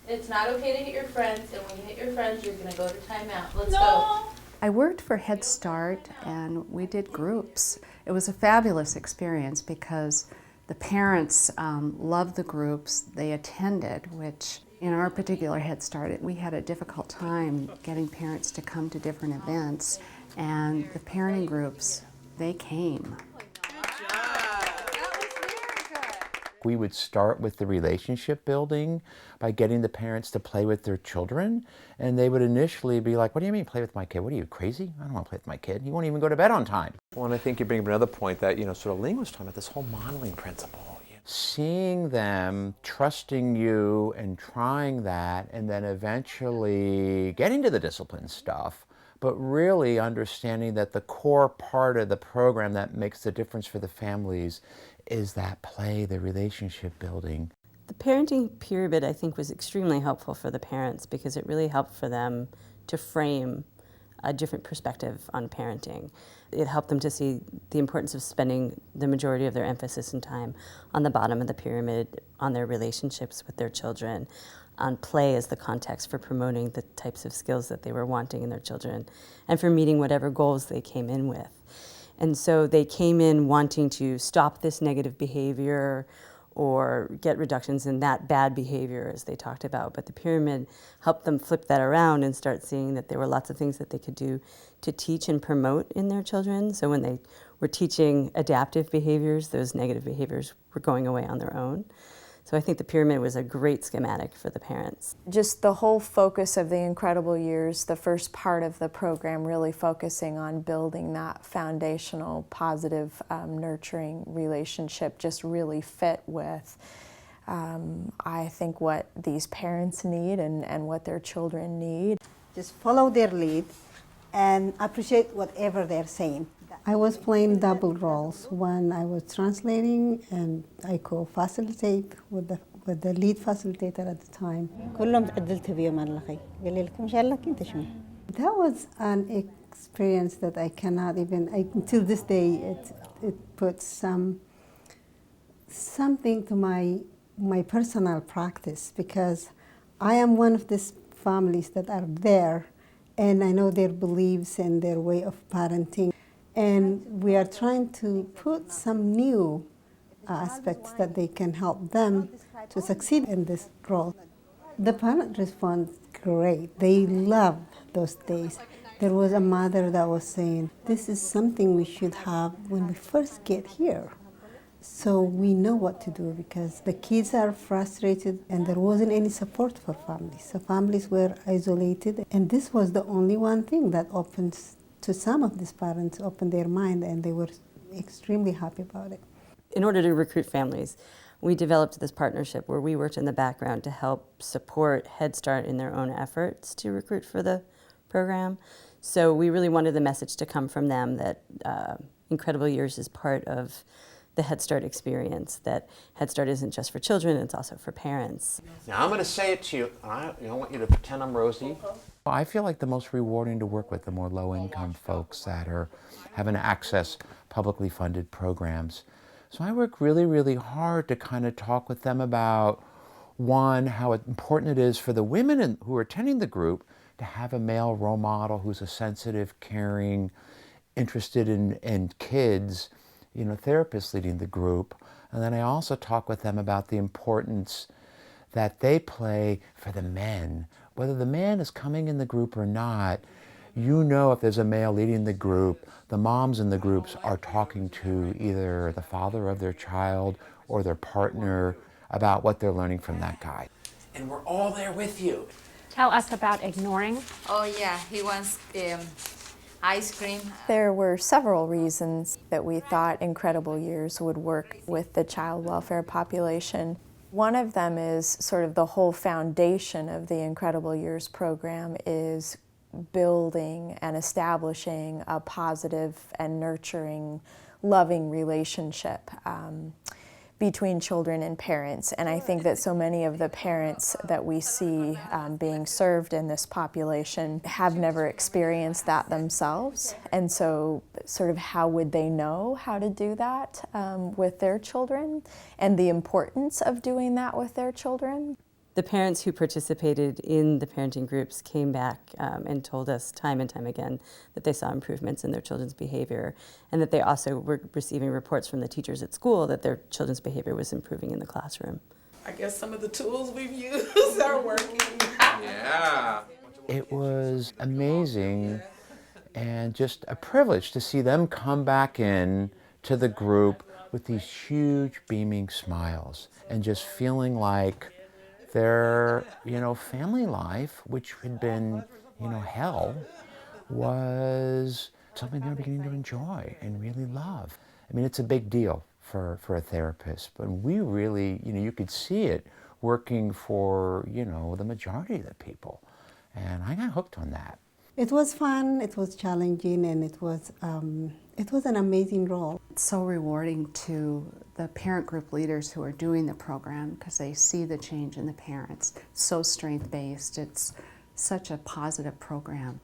It's not okay to hit your friends, and when you hit your friends, you're gonna go to timeout. Let's go. I worked for Head Start and we did groups. It was a fabulous experience because the parents loved the groups they attended, which in our particular Head Start, we had a difficult time getting parents to come to different events, and the parenting groups, they came. We would start with the relationship building by getting the parents to play with their children, and they would initially be like, what do you mean play with my kid? What are you, crazy? I don't want to play with my kid. He won't even go to bed on time. Well, and I think you bring up another point that, sort of Ling was talking about, this whole modeling principle. Seeing them trusting you and trying that, and then eventually getting to the discipline stuff, but really understanding that the core part of the program that makes the difference for the families is that play, the relationship building. The parenting pyramid, I think, was extremely helpful for the parents because it really helped for them to frame a different perspective on parenting. It helped them to see the importance of spending the majority of their emphasis and time on the bottom of the pyramid, on their relationships with their children, on play as the context for promoting the types of skills that they were wanting in their children, and for meeting whatever goals they came in with. And so they came in wanting to stop this negative behavior or get reductions in that bad behavior, as they talked about. But the pyramid helped them flip that around and start seeing that there were lots of things that they could do to teach and promote in their children. So when they were teaching adaptive behaviors, those negative behaviors were going away on their own. So I think the pyramid was a great schematic for the parents. Just the whole focus of the Incredible Years, the first part of the program, really focusing on building that foundational, positive, nurturing relationship, just really fit with, I think, what these parents need and what their children need. Just follow their lead and appreciate whatever they're saying. I was playing double roles. One, I was translating and I co-facilitate with the lead facilitator at the time. That was an experience that I cannot even, until this day, it puts something to my personal practice, because I am one of these families that are there and I know their beliefs and their way of parenting. And we are trying to put some new aspects that they can help them to succeed in this role. The parents respond great. They love those days. There was a mother that was saying, this is something we should have when we first get here, so we know what to do, because the kids are frustrated and there wasn't any support for families. So families were isolated, and this was the only one thing that opens to some of these parents, opened their mind, and they were extremely happy about it. In order to recruit families, we developed this partnership where we worked in the background to help support Head Start in their own efforts to recruit for the program. So we really wanted the message to come from them that Incredible Years is part of the Head Start experience, that Head Start isn't just for children, it's also for parents. Now I'm going to say it to you, I want you to pretend I'm Rosie. I feel like the most rewarding to work with the more low-income folks that are having to access publicly funded programs. So I work really, really hard to kind of talk with them about, one, how important it is for the women who are attending the group to have a male role model who's a sensitive, caring, interested in kids, therapists leading the group. And then I also talk with them about the importance that they play for the men. Whether the man is coming in the group or not, if there's a male leading the group, the moms in the groups are talking to either the father of their child or their partner about what they're learning from that guy. And we're all there with you. Tell us about ignoring. Oh yeah, he wants ice cream. There were several reasons that we thought Incredible Years would work with the child welfare population. One of them is sort of the whole foundation of the Incredible Years program is building and establishing a positive and nurturing, loving relationship between children and parents. And I think that so many of the parents that we see being served in this population have never experienced that themselves. And so sort of how would they know how to do that with their children, and the importance of doing that with their children? The parents who participated in the parenting groups came back and told us time and time again that they saw improvements in their children's behavior, and that they also were receiving reports from the teachers at school that their children's behavior was improving in the classroom. I guess some of the tools we've used are working. Yeah. It was amazing and just a privilege to see them come back in to the group with these huge beaming smiles and just feeling like their, family life, which had been, hell, was something they were beginning to enjoy and really love. I mean, it's a big deal for a therapist, but we really, you could see it working for, the majority of the people. And I got hooked on that. It was fun, it was challenging, and it was an amazing role. It's so rewarding to the parent group leaders who are doing the program because they see the change in the parents. It's so strength-based. It's such a positive program.